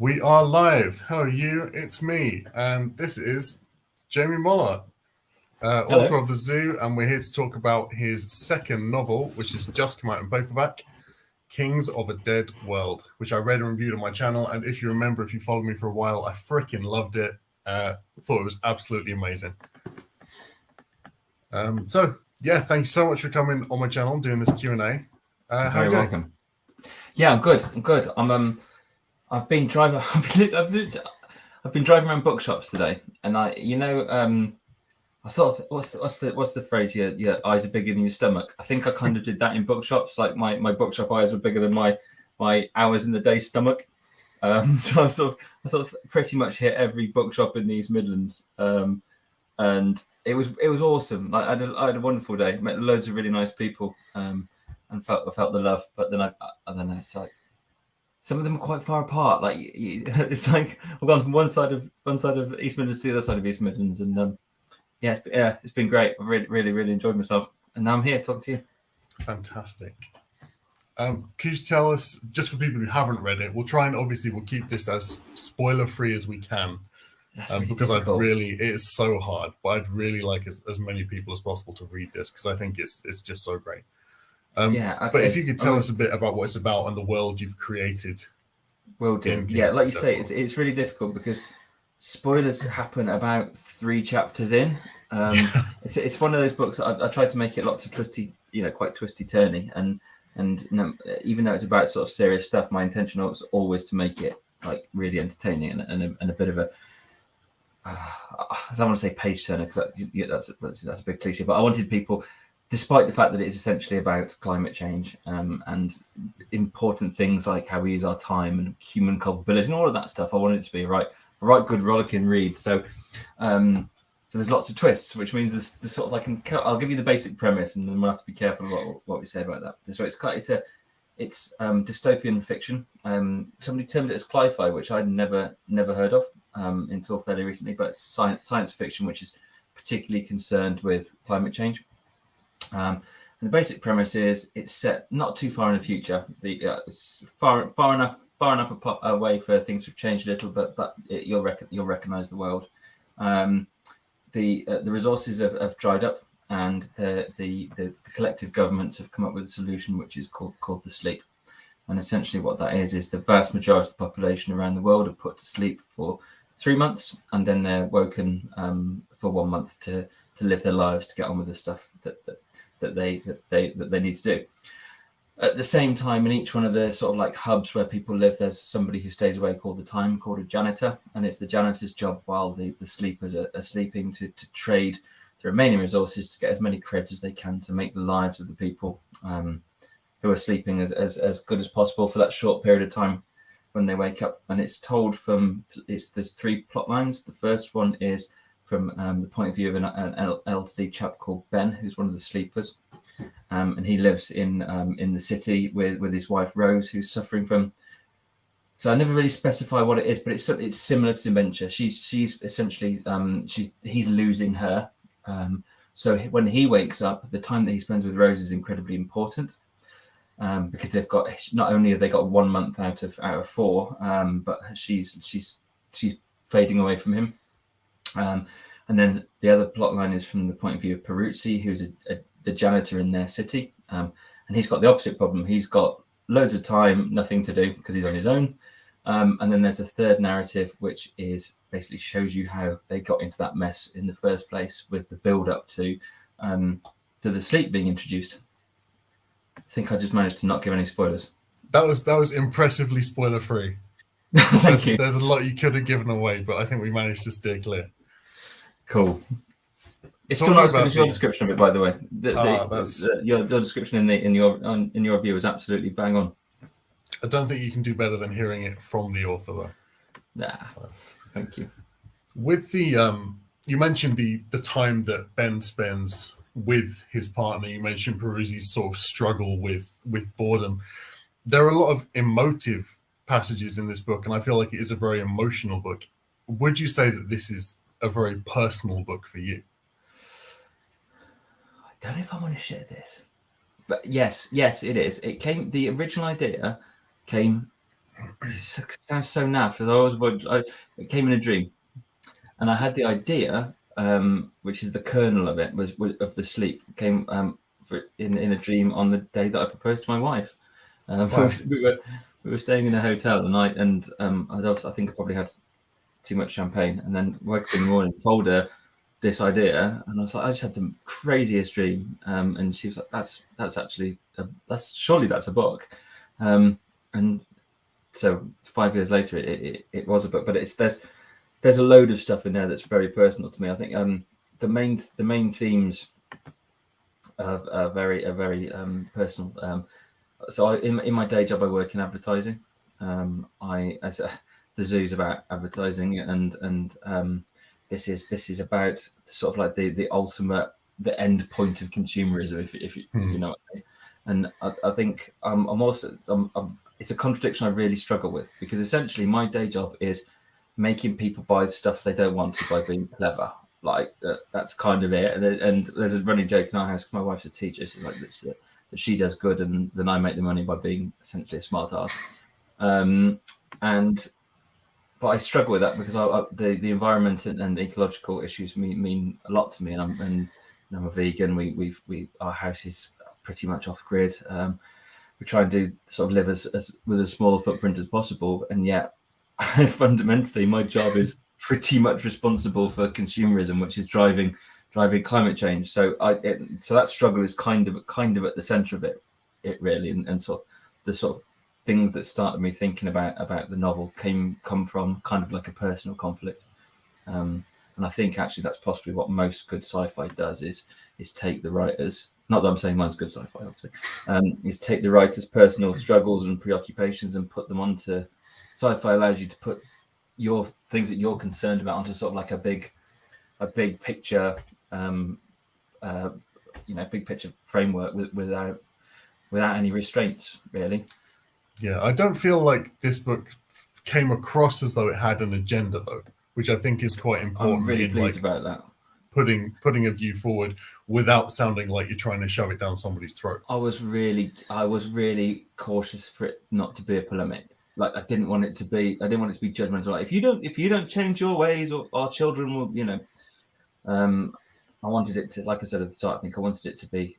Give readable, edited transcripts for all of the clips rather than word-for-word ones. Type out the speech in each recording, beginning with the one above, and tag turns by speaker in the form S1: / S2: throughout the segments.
S1: We are live. Hello, you. It's me, and this is Jamie Moller,
S2: Hello.
S1: author of The Zoo, and we're here to talk about his second novel, which has just come out in paperback, Kings of a Dead World, which I read and reviewed on my channel. And if you remember, if you followed me for a while, I freaking loved it. Thought it was absolutely amazing. So, thank you so much for coming on my channel, doing this Q&A.
S2: You're
S1: How are you
S2: very
S1: doing?
S2: welcome. Yeah, I'm good. I'm good. I've been driving. I've been driving around bookshops today, and I sort of what's the phrase? Your eyes are bigger than your stomach. I think I kind of did that in bookshops. Like my bookshop eyes were bigger than my hours in the day stomach. So I sort of pretty much hit every bookshop in the East Midlands. And it was awesome. Like I had a wonderful day. Met loads of really nice people. And felt the love. But then I don't know. It's like some of them are quite far apart. Like it's like I've gone from one side of East Midlands to the other side of East Midlands, and it's been great. I really enjoyed myself, and now I'm here talking to you.
S1: Fantastic. Could you tell us, just for people who haven't read it, we'll keep this as spoiler free as we can,
S2: That's really
S1: because
S2: difficult.
S1: it is so hard, but I'd really like as many people as possible to read this because I think it's just so great.
S2: Yeah.
S1: But if
S2: Okay.
S1: you could
S2: I
S1: tell us
S2: mean,
S1: a bit about what it's about and the world you've created
S2: will do.
S1: in
S2: Yeah,
S1: Kings of
S2: like
S1: the
S2: you
S1: Dead
S2: say,
S1: World.
S2: it's really difficult because spoilers happen about 3 chapters in.
S1: Yeah.
S2: It's one of those books that I tried to make it lots of twisty, quite twisty turny, and even though it's about sort of serious stuff, my intention was always to make it like really entertaining and a bit of a I don't want to say page turner because that's a big cliche, but I wanted people, despite the fact that it is essentially about climate change and important things like how we use our time and human culpability and all of that stuff, I wanted it to be a right good rollicking read. So there's lots of twists, which means there's sort of I'll give you the basic premise, and then we'll have to be careful about what we say about that. So it's dystopian fiction. Somebody termed it as cli-fi, which I'd never heard of until fairly recently. But it's science fiction, which is particularly concerned with climate change. And the basic premise is it's set not too far in the future. It's far enough away for things to change a little, but you'll recognise the world. The resources have dried up, and the collective governments have come up with a solution which is called the sleep. And essentially, what that is the vast majority of the population around the world are put to sleep for 3 months, and then they're woken for 1 month to live their lives, to get on with the stuff that they need to do. At the same time, in each one of the sort of like hubs where people live, there's somebody who stays awake all the time called a janitor, and it's the janitor's job while the sleepers are sleeping to trade the remaining resources to get as many creds as they can to make the lives of the people who are sleeping as good as possible for that short period of time when they wake up. And it's told there's 3 plot lines. The first one is from the point of view of an elderly chap called Ben, who's one of the sleepers. And he lives in the city with his wife Rose, who's suffering from. So I never really specify what it is, but it's similar to dementia. She's essentially he's losing her. So when he wakes up, the time that he spends with Rose is incredibly important because they've got, not only have they got 1 month out of 4, but she's fading away from him. And then the other plot line is from the point of view of Peruzzi, who's the janitor in their city. And he's got the opposite problem. He's got loads of time, nothing to do because he's on his own. And then there's a third narrative, which is basically shows you how they got into that mess in the first place with the build up to the sleep being introduced. I think I just managed to not give any spoilers.
S1: That was impressively spoiler free.
S2: Thank you.
S1: There's a lot you could have given away, but I think we managed to steer clear.
S2: Cool. It's still
S1: Talking
S2: not as good
S1: about
S2: as your
S1: the
S2: description of it, by the way.
S1: that's
S2: Your description in your review is absolutely bang on.
S1: I don't think you can do better than hearing it from the author, though.
S2: Nah,
S1: So,
S2: thank you.
S1: with the you mentioned the time that Ben spends with his partner. You mentioned Peruzzi's sort of struggle with boredom. There are a lot of emotive passages in this book, and I feel like it is a very emotional book. Would you say that this is a very personal book for you?
S2: I don't know if I want to share this, but yes, it is. The original idea came sounds so naff. It came in a dream, and I had the idea, which is the kernel of it, was of the sleep came in a dream on the day that I proposed to my wife.
S1: Wow.
S2: We were staying in a hotel the night, and I think I probably had too much champagne, and then woke up in the morning, told her this idea, and I was like, I just had the craziest dream, and she was like, that's actually surely that's a book, and so 5 years later it was a book, but there's a load of stuff in there that's very personal to me. I think the main themes are very personal. So in my day job, I work in advertising. The zoo's about advertising, and this is about sort of like the ultimate, the end point of consumerism, if you know what I mean. And I think it's a contradiction I really struggle with, because essentially my day job is making people buy stuff they don't want to by being clever. Like that's kind of it. And there's a running joke in our house. My wife's a teacher. She's like that she does good, and then I make the money by being essentially a smart ass. But I struggle with that, because the environment and the ecological issues mean a lot to me. And I'm a vegan. Our house is pretty much off grid. We try and do sort of live as with as small a footprint as possible, and yet fundamentally my job is pretty much responsible for consumerism, which is driving climate change. So so that struggle is kind of at the center of it really, and sort of the sort of things that started me thinking about the novel come from kind of like a personal conflict. And I think actually that's possibly what most good sci-fi does, is take the writers, not that I'm saying mine's good sci-fi obviously, is take the writers' personal struggles and preoccupations and put them onto sci-fi. Allows you to put your things that you're concerned about onto sort of like a big picture, big picture framework without any restraints, really.
S1: Yeah, I don't feel like this book came across as though it had an agenda, though, which I think is quite important.
S2: I'm really pleased
S1: like
S2: about that.
S1: Putting a view forward without sounding like you're trying to shove it down somebody's throat.
S2: I was really cautious for it not to be a polemic. Like I didn't want it to be judgmental. Like if you don't change your ways, or our children will, I wanted it to, like I said at the start, I think I wanted it to be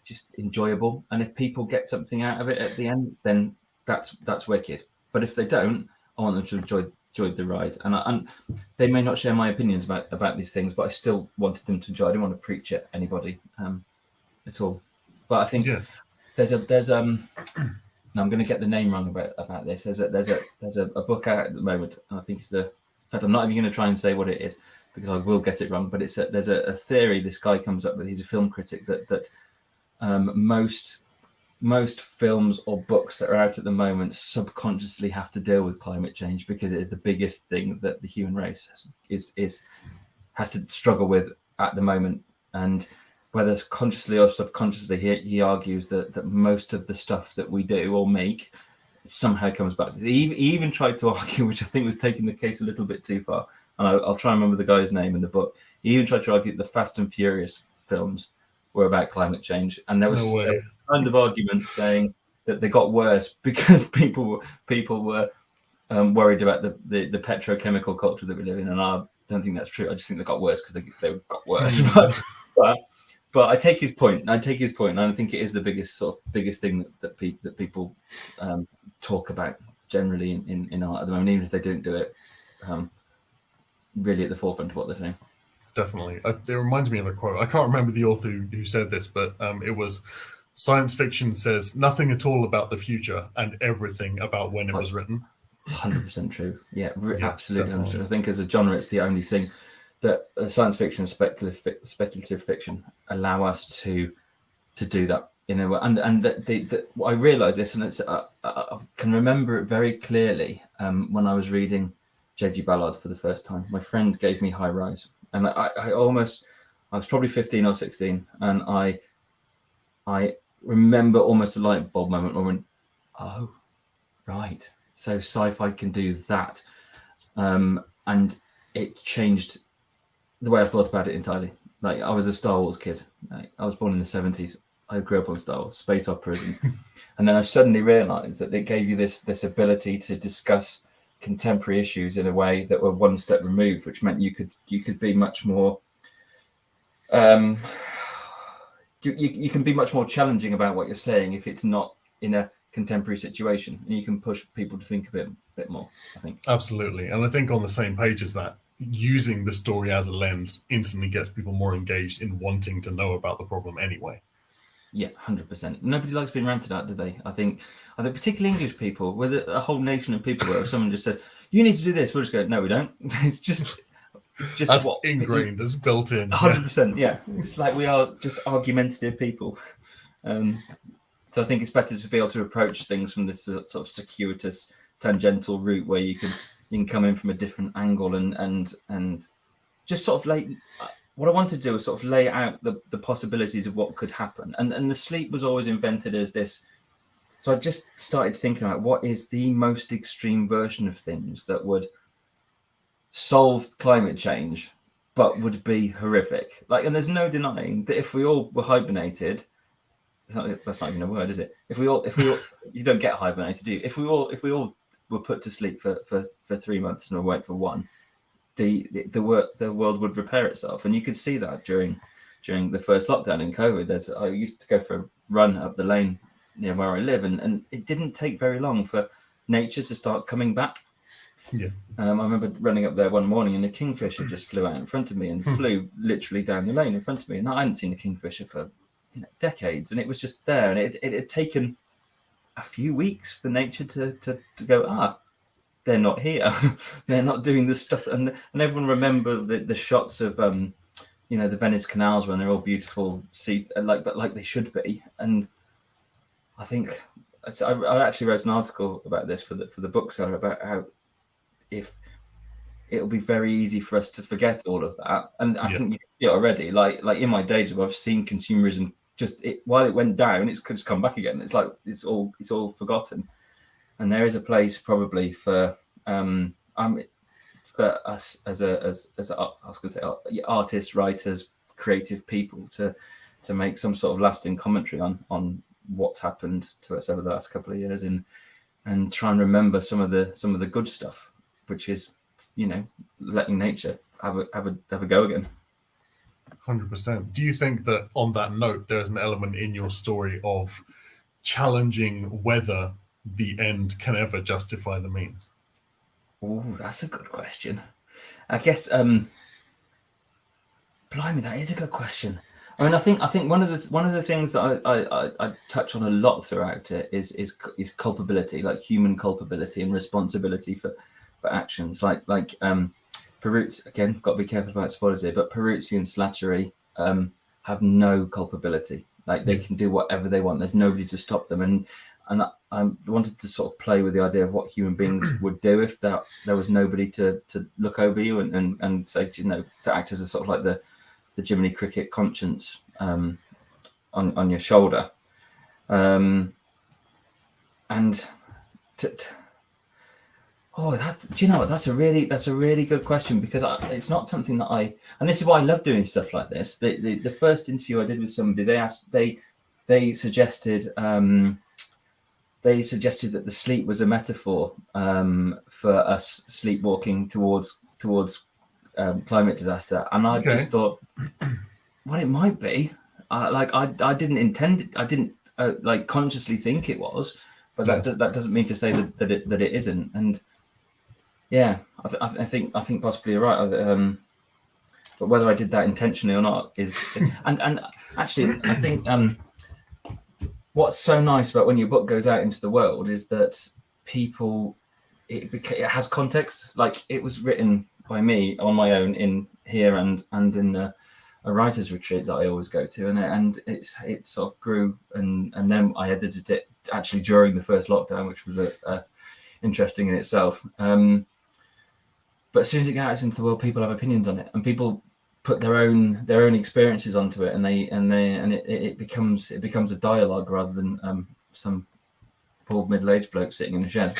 S2: just enjoyable. And if people get something out of it at the end, then that's wicked. But if they don't, I want them to enjoy the ride. And they may not share my opinions about these things, but I still wanted them to enjoy. I didn't want to preach at anybody at all. But I think there's now I'm going to get the name wrong about this. There's a book out at the moment. I think it's in fact, I'm not even going to try and say what it is, because I will get it wrong. But there's a theory this guy comes up with. He's a film critic that most films or books that are out at the moment subconsciously have to deal with climate change, because it is the biggest thing that the human race has to struggle with at the moment. And whether consciously or subconsciously, he argues that most of the stuff that we do or make somehow comes back to. He even tried to argue, which I think was taking the case a little bit too far, and I'll try and remember the guy's name in the book. He even tried to argue that the Fast and Furious films were about climate change, and there was kind of argument saying that they got worse because people were worried about the petrochemical culture that we live in, and I don't think that's true. I just think they got worse because they got worse. But I take his point. And I think it is the biggest thing that people talk about generally in art at the moment, even if they don't do it really at the forefront of what they're saying.
S1: Definitely. It reminds me of a quote. I can't remember the author who said this, but it was, science fiction says nothing at all about the future and everything about when it was written.
S2: 100% true. Yeah, absolutely 100%. I think as a genre, it's the only thing that science fiction and speculative fiction allow us to do that in a way. And I realised this, and I can remember it very clearly when I was reading J.G. Ballard for the first time. My friend gave me High Rise, and I was probably 15 or 16, and I remember almost a light bulb moment where I went, oh, right, so sci-fi can do that, and it changed the way I thought about it entirely. Like, I was a Star Wars kid. I was born in the 70s. I grew up on Star Wars, space operas, and then I suddenly realised that it gave you this ability to discuss contemporary issues in a way that were one step removed, which meant you could be much more you can be much more challenging about what you're saying if it's not in a contemporary situation, and you can push people to think a bit more, I think.
S1: Absolutely. And I think on the same page as that, using the story as a lens instantly gets people more engaged in wanting to know about the problem anyway.
S2: Yeah, 100%. Nobody likes being ranted at, do they? I think particularly English people, with a whole nation of people where someone just says, you need to do this, we'll just go, no, we don't. It's just
S1: that's
S2: what
S1: ingrained, that's built in.
S2: 100%. Yeah. It's like we are just argumentative people. So I think it's better to be able to approach things from this sort of circuitous, tangential route where you can come in from a different angle and just sort of like what I wanted to do was sort of lay out the possibilities of what could happen. And the sleep was always invented as this. So I just started thinking about what is the most extreme version of things that would solve climate change, but would be horrific. Like, and there's no denying that if we all were hibernated, that's not even a word, is it? If we all, you don't get hibernated, do you? If we all were put to sleep for 3 months and awake for one, the world would repair itself. And you could see that during the first lockdown in COVID. I used to go for a run up the lane near where I live, and it didn't take very long for nature to start coming back.
S1: Yeah.
S2: I remember running up there one morning and a kingfisher just flew out in front of me and flew literally down the lane in front of me. And I hadn't seen a kingfisher for decades, and it was just there. And it had taken a few weeks for nature to go, they're not here. They're not doing this stuff. And everyone remember the shots of the Venice canals when they're all beautiful, like they should be. And I think I actually wrote an article about this for the bookseller about how if it'll be very easy for us to forget all of that. And I think you see it already. Like in my day job, I've seen consumerism while it went down, it's just come back again. It's like it's all forgotten. And there is a place probably for us as I was going to say artists, writers, creative people to make some sort of lasting commentary on what's happened to us over the last couple of years, and try and remember some of the good stuff, which is letting nature have a go again.
S1: 100%. Do you think that on that note, there's an element in your story of challenging whether the end can ever justify the means?
S2: Oh, that's a good question. I guess, blimey, that is a good question. I mean, I think one of the things that I touch on a lot throughout it is culpability, like human culpability and responsibility for actions, like Peruzzi, again, got to be careful about spoilers here, but Peruzzi and Slattery have no culpability. Like they can do whatever they want. There's nobody to stop them. And I wanted to sort of play with the idea of what human beings would do if there was nobody to look over you and say, to act as a sort of like the Jiminy Cricket conscience on your shoulder. That's a really good question, because it's not something that and this is why I love doing stuff like this. The first interview I did with somebody, they suggested that the sleep was a metaphor for us sleepwalking towards climate disaster, and I just thought, well, it might be. I didn't intend it. I didn't consciously think it was, but that doesn't mean to say that it isn't. And yeah, I think possibly you're right. But whether I did that intentionally or not is, and actually, I think what's so nice about when your book goes out into the world is that it has context. Like, it was written by me on my own in here and in a writer's retreat that I always go to, and it sort of grew, and then I edited it actually during the first lockdown, which was interesting in itself. But as soon as it gets out into the world, people have opinions on it, and people put their own experiences onto it, and it becomes a dialogue rather than some poor middle-aged bloke sitting in a shed.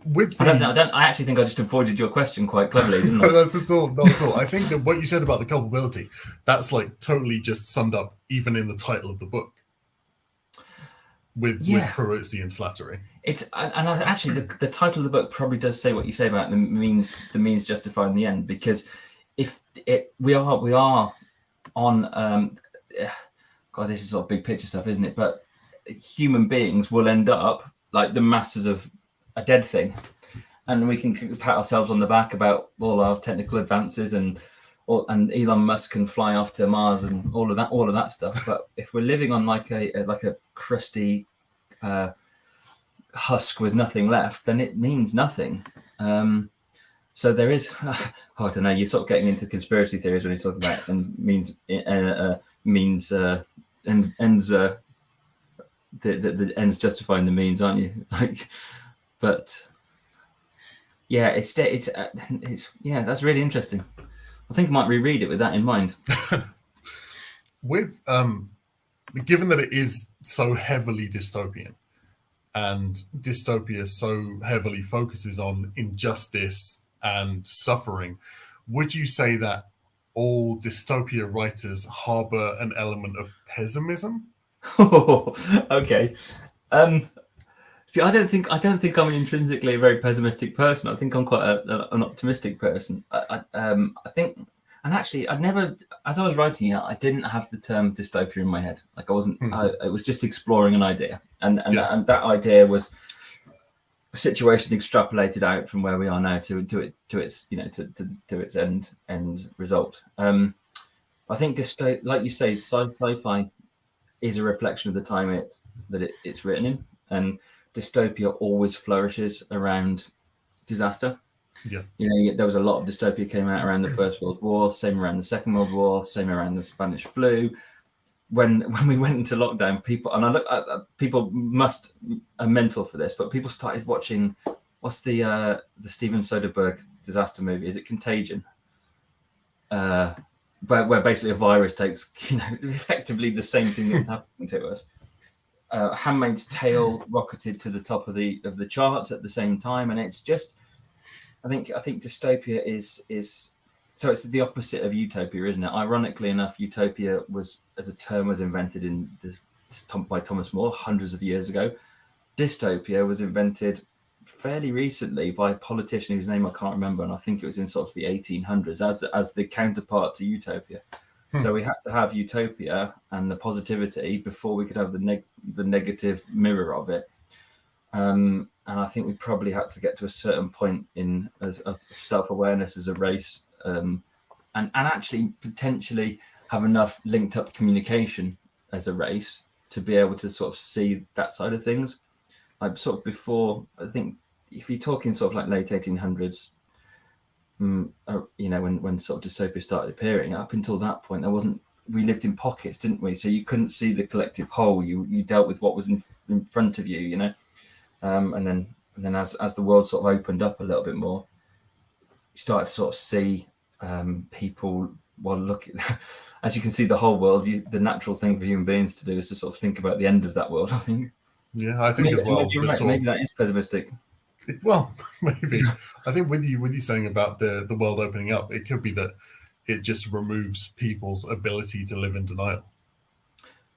S1: With
S2: I
S1: the
S2: don't. I actually think I just avoided your question quite cleverly, didn't
S1: no,
S2: I?
S1: that's at all, not at all. I think that what you said about the culpability, that's like totally just summed up even in the title of the book with
S2: Yeah,
S1: Peruzzi and Slattery.
S2: actually the title of the book probably does say what you say about the means justifying the end, because if we are on God, this is sort of big picture stuff, isn't it? But human beings will end up like the masters of a dead thing, and we can pat ourselves on the back about all our technical advances and Elon Musk can fly off to Mars and all of that stuff. But if we're living on like a crusty husk with nothing left, then it means nothing. So there is, I don't know. You're sort of getting into conspiracy theories when you talk about and means ends the ends justifying the means, aren't you? Like, but yeah, it's yeah, that's really interesting. I think I might reread it with that in mind.
S1: With given that it is so heavily dystopian, and dystopia so heavily focuses on injustice and suffering, would you say that all dystopia writers harbor an element of pessimism?
S2: Okay. See, I don't think I'm intrinsically a very pessimistic person. I think I'm quite an optimistic person. I think, and actually, I never, as I was writing it, I didn't have the term dystopia in my head. Like I wasn't. It was just exploring an idea, and that idea was a situation extrapolated out from where we are now to its to its end result. I think like you say, sci-fi is a reflection of the time it's written in, and dystopia always flourishes around disaster.
S1: Yeah.
S2: There was a lot of dystopia came out around the First World War, same around the Second World War, same around the Spanish flu. When we went into lockdown, people are mental for this, but people started watching. What's the Steven Soderbergh disaster movie? Is it Contagion? Where basically a virus takes effectively the same thing that was happening to us. Handmaid's Tale rocketed to the top of the charts at the same time, and it's just, I think dystopia is so it's the opposite of utopia, isn't it? Ironically enough, utopia was as a term was invented by Thomas More hundreds of years ago. Dystopia was invented fairly recently by a politician whose name I can't remember, and I think it was in sort of the 1800s as the counterpart to utopia. So we had to have utopia and the positivity before we could have the negative mirror of it. And I think we probably had to get to a certain point of self-awareness as a race, and actually potentially have enough linked up communication as a race to be able to sort of see that side of things. Like sort of before, I think if you're talking sort of like late 1800s, when sort of dystopia started appearing, up until that point, we lived in pockets, didn't we? So you couldn't see the collective whole. You dealt with what was in front of you, and then as the world sort of opened up a little bit more, you started to sort of see people. Well, look, as you can see the whole world, the natural thing for human beings to do is to sort of think about the end of that world, I think.
S1: Yeah, I think as well.
S2: Maybe that is pessimistic.
S1: Well, maybe. I think with you saying about the world opening up, it could be that it just removes people's ability to live in denial.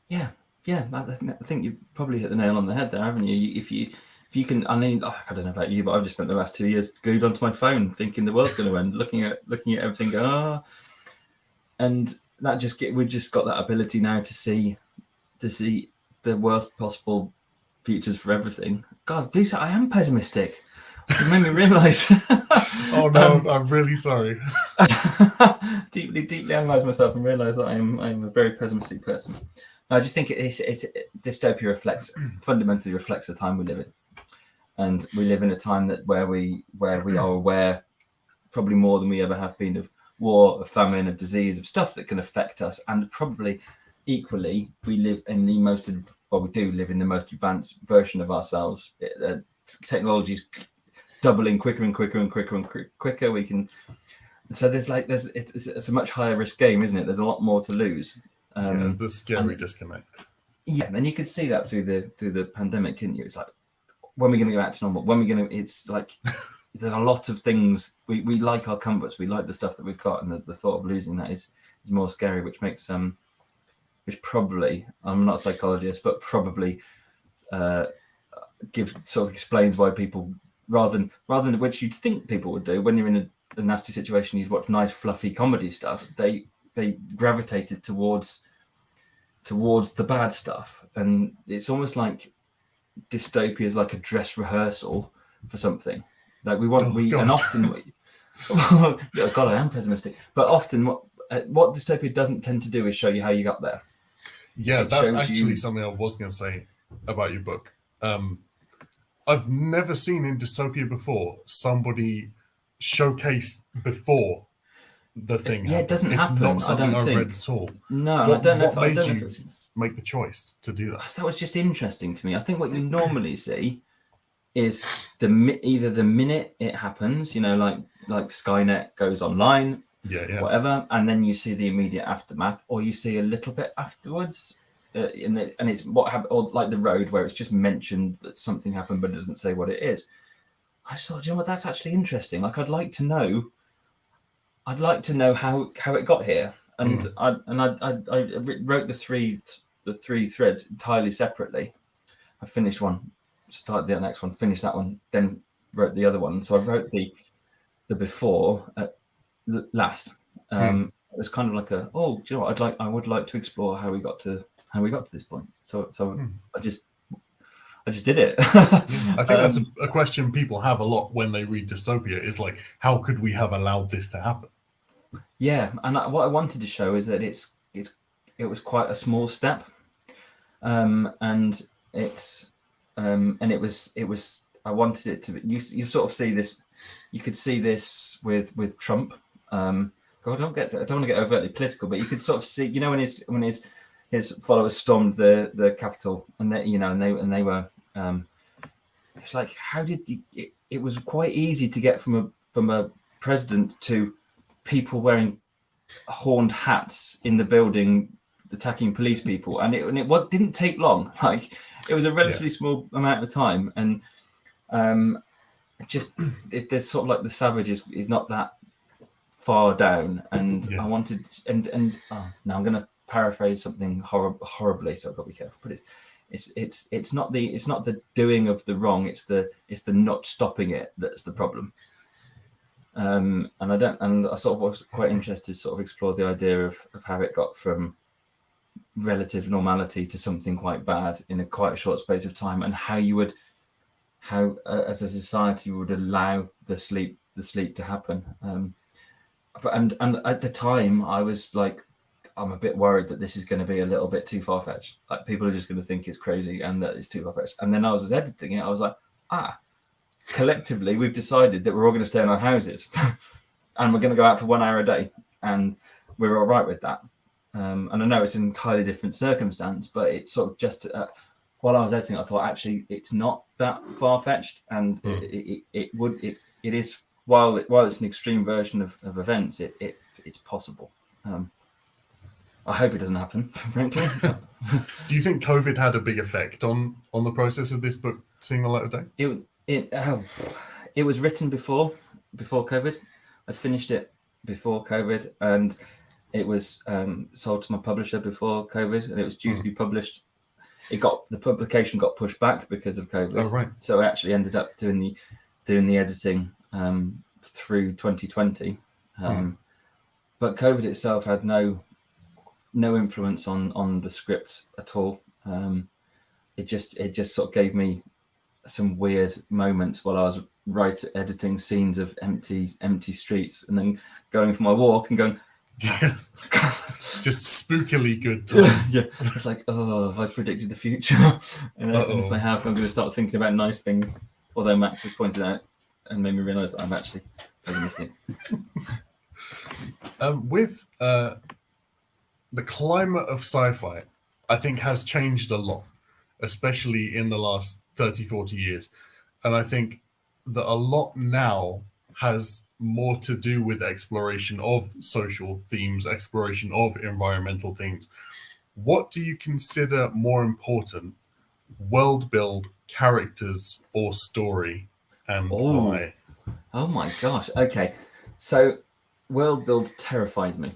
S2: Yeah. I think you've probably hit the nail on the head there, haven't you? If you can, I mean, I don't know about you, but I've just spent the last 2 years glued onto my phone, thinking the world's going to end, looking at everything, going, and that we've just got that ability now to see the worst possible futures for everything. God, I am pessimistic. You made me realise.
S1: Oh no, I'm really sorry.
S2: deeply analyse myself and realise that I'm a very pessimistic person. I just think dystopia fundamentally reflects the time we live in, and we live in a time where we are aware, probably more than we ever have been, of war, of famine, of disease, of stuff that can affect us, and probably equally we live in the most advanced version of ourselves. Technology's doubling quicker and quicker and quicker and quicker. We can, so it's a much higher risk game, isn't it? There's a lot more to lose.
S1: The scary disconnect.
S2: Yeah, and you could see that through the pandemic, couldn't you? It's like when we're going to go back to normal, when we're going to, it's like, there's a lot of things, we like our comforts, we like the stuff that we've got, and the thought of losing that is more scary, which makes, which probably, I'm not a psychologist, but probably sort of explains why people, rather than which you'd think people would do, when you're in a nasty situation, you'd watch nice, fluffy comedy stuff, they gravitated towards the bad stuff. And it's almost like dystopia is like a dress rehearsal for something. Like and often, God, I am pessimistic. But often, what dystopia doesn't tend to do is show you how you got there.
S1: Yeah, that's actually something I was going to say about your book. I've never seen in dystopia before somebody showcase before the thing.
S2: Yeah, it doesn't happen.
S1: It's not something
S2: I don't
S1: read at all.
S2: No, I don't know.
S1: What made you make the choice to do that?
S2: That was just interesting to me. I think what you normally see is either the minute it happens, like Skynet goes online, whatever, and then you see the immediate aftermath, or you see a little bit afterwards, and it's what happened, or like the Road, where it's just mentioned that something happened, but it doesn't say what it is. I thought, you know what, that's actually interesting. Like, I'd like to know how it got here, and I wrote the three threads entirely separately. I finished one, started the next one, finished that one, then wrote the other one. So I wrote the before last. It was kind of like do you know what, I would like to explore how we got to this point. So I just did it.
S1: I think that's a question people have a lot when they read dystopia, is like, how could we have allowed this to happen?
S2: Yeah, and what I wanted to show is that it was quite a small step, and it was I wanted it to be, you sort of see this, you could see this with Trump. God, I don't want to get overtly political, but you could sort of see, when his followers stormed the Capitol, and they were it's like, how did it was quite easy to get from a president to people wearing horned hats in the building attacking police people, and it didn't take long. Like, it was a relatively small amount of time, and there's sort of like the savage is not that far down, and I wanted, and now I'm going to paraphrase something horribly, so I've got to be careful, but it's not the doing of the wrong, it's the not stopping it that's the problem. And I sort of was quite interested to sort of explore the idea of how it got from relative normality to something quite bad in a quite a short space of time, and how as a society would allow the sleep to happen. And at the time, I was like, I'm a bit worried that this is going to be a little bit too far-fetched. Like, people are just going to think it's crazy and that it's too far-fetched. And then I was editing it, I was like, collectively, we've decided that we're all going to stay in our houses and we're going to go out for 1 hour a day, and we're all right with that. And I know it's an entirely different circumstance, but it's sort of just while I was editing, I thought, actually, it's not that far-fetched, and it is, while it's an extreme version of events, it's possible. I hope it doesn't happen, frankly.
S1: Do you think COVID had a big effect on the process of this book seeing the light of day?
S2: It was written before COVID. I finished it before COVID, and it was sold to my publisher before COVID, and it was due to be published. The publication got pushed back because of COVID.
S1: Oh, right.
S2: So I actually ended up doing the editing through 2020. But COVID itself had no influence on the script at all. It just sort of gave me some weird moments while I was editing scenes of empty streets, and then going for my walk and going,
S1: just spookily good time.
S2: It's like, have I predicted the future? And if I have, I'm going to start thinking about nice things. Although Max has pointed out and made me realise that I'm actually pessimistic.
S1: With the climate of sci-fi, I think, has changed a lot, especially in the last 30, 40 years. And I think that a lot now has more to do with exploration of social themes, exploration of environmental themes. What do you consider more important, world build characters or story, and why?
S2: Oh my gosh. Okay, so world build terrifies me.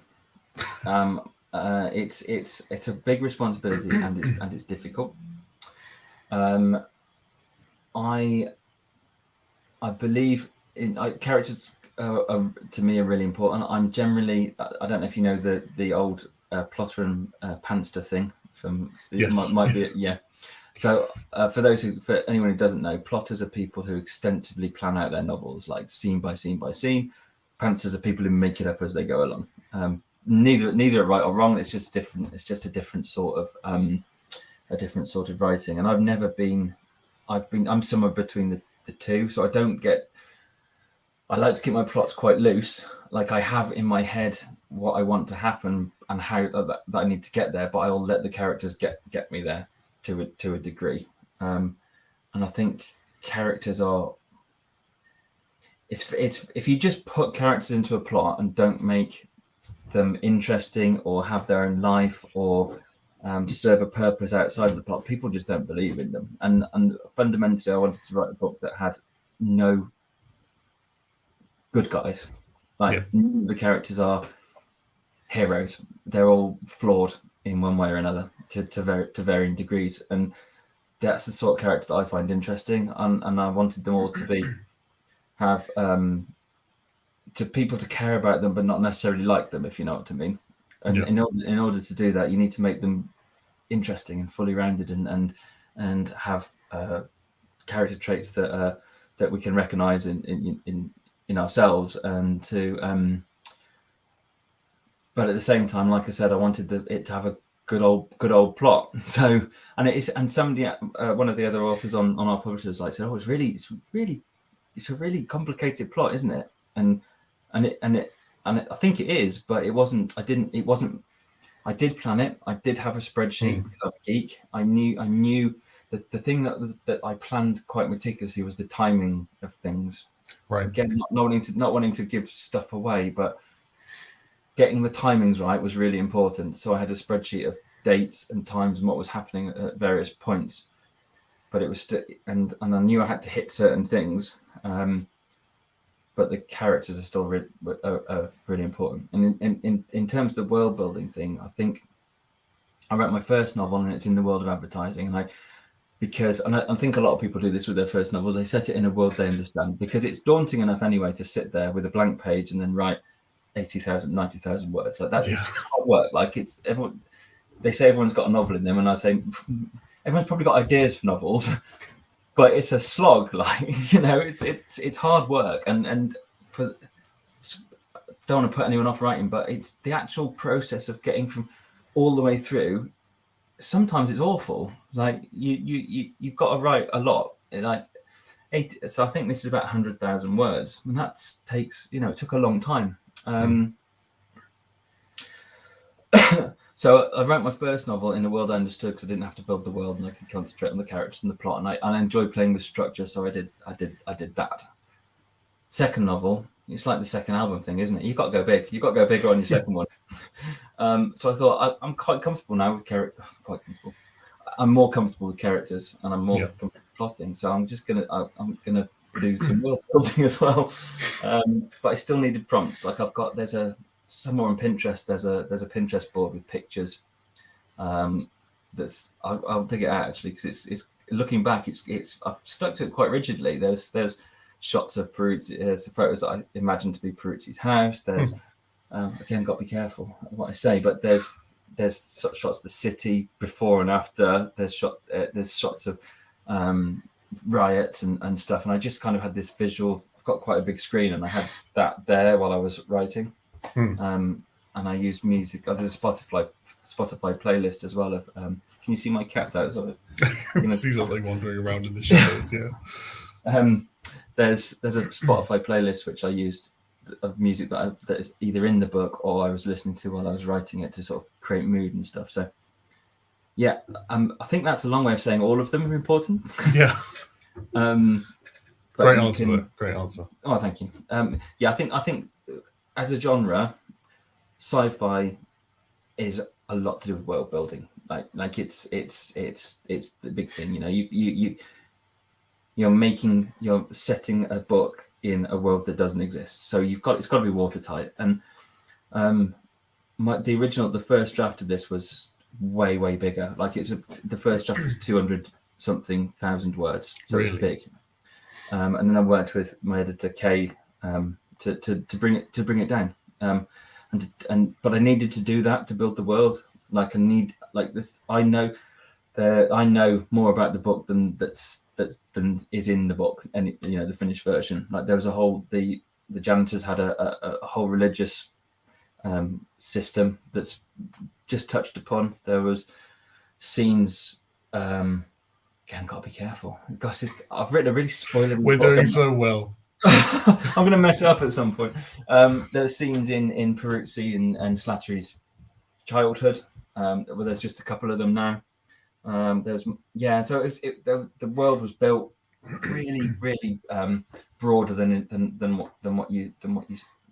S2: It's a big responsibility, and it's difficult. I believe in characters. To me, are really important. I'm generally. I don't know if you know the old plotter and pantster thing from.
S1: Yes.
S2: Might be yeah. So for anyone who doesn't know, plotters are people who extensively plan out their novels, like scene by scene by scene. Pantsers are people who make it up as they go along. Neither are right or wrong. It's just different. It's just a different sort of writing. And I'm somewhere between the two. So I like to keep my plots quite loose. Like I have in my head what I want to happen and how that I need to get there, but I'll let the characters get me there to a degree. And I think characters are. It's if you just put characters into a plot and don't make them interesting or have their own life or serve a purpose outside of the plot, people just don't believe in them. And fundamentally, I wanted to write a book that had no good guys. The characters are heroes. They're all flawed in one way or another to varying degrees, and that's the sort of character that I find interesting. And I wanted them all to have to people to care about them, but not necessarily like them, if you know what I mean. And in order to do that, you need to make them interesting and fully rounded, and have character traits that we can recognise in ourselves, and to. But at the same time, like I said, I wanted it to have a good old plot. So, and somebody, one of the other authors on our publishers, like said, "Oh, it's a really complicated plot, isn't it?" And I think it is, but it wasn't. I did plan it. I did have a spreadsheet because I'm a geek. I knew that the thing that I planned quite meticulously was the timing of things.
S1: Right.
S2: Again, not wanting to give stuff away, but getting the timings right was really important. So I had a spreadsheet of dates and times and what was happening at various points. But it was and I knew I had to hit certain things. But the characters are still really important. And in terms of the world building thing, I think I wrote my first novel and it's in the world of advertising. And I think a lot of people do this with their first novels. They set it in a world they understand, because it's daunting enough anyway to sit there with a blank page and then write 80,000, 90,000 words. Like that, it's hard work. Like they say everyone's got a novel in them, and I say everyone's probably got ideas for novels, but it's a slog. Like, it's hard work, and don't want to put anyone off writing, but it's the actual process of getting from all the way through. Sometimes it's awful. Like you've got to write a lot. Like 80, so I think this is about 100,000 words, and that takes it took a long time. So I wrote my first novel in a world I understood, because I didn't have to build the world and I could concentrate on the characters and the plot, and I enjoy playing with structure, so I did that. Second novel, it's like the second album thing, isn't it? You've got to go big. You've got to go bigger on your second one. So I thought I'm quite comfortable now with character. Quite comfortable. I'm more comfortable with characters, and I'm more comfortable with plotting. So I'm gonna do some world building as well. But I still needed prompts. Like there's somewhere on Pinterest. There's a Pinterest board with pictures. I'll dig it out actually, because it's looking back. I've stuck to it quite rigidly. There's shots of Peruzzi. There's photos that I imagine to be Peruzzi's house. There's again, got to be careful what I say, but there's shots of the city before and after. There's shots of riots and stuff, and I just kind of had this visual. I've got quite a big screen, and I had that there while I was writing. And I used music. There's a Spotify playlist as well of. Can you see my cat outside?
S1: See something wandering around in the shadows. Yeah.
S2: There's a Spotify playlist which I used of music that is either in the book or I was listening to while I was writing it, to sort of create mood and stuff. So yeah, I think that's a long way of saying all of them are important.
S1: Yeah.
S2: Great
S1: answer.
S2: Oh, thank you. I think as a genre, sci-fi is a lot to do with world building. Like it's the big thing. you're setting a book in a world that doesn't exist. So it's got to be watertight. And the first draft of this was way bigger. Like the first draft was 200 something thousand words, so really? It was big. And then I worked with my editor Kay to bring it down. But I needed to do that to build the world. Like I know more about the book than is in the book, and the finished version. Like there was the janitors had a whole religious system that's just touched upon. There was scenes. Again, gotta be careful. Gosh, I've written a really spoiler.
S1: We're doing so well.
S2: I'm going to mess it up at some point. There are scenes in Peruzzi and Slattery's childhood. Well, there's just a couple of them now. So the world was built really broader than what you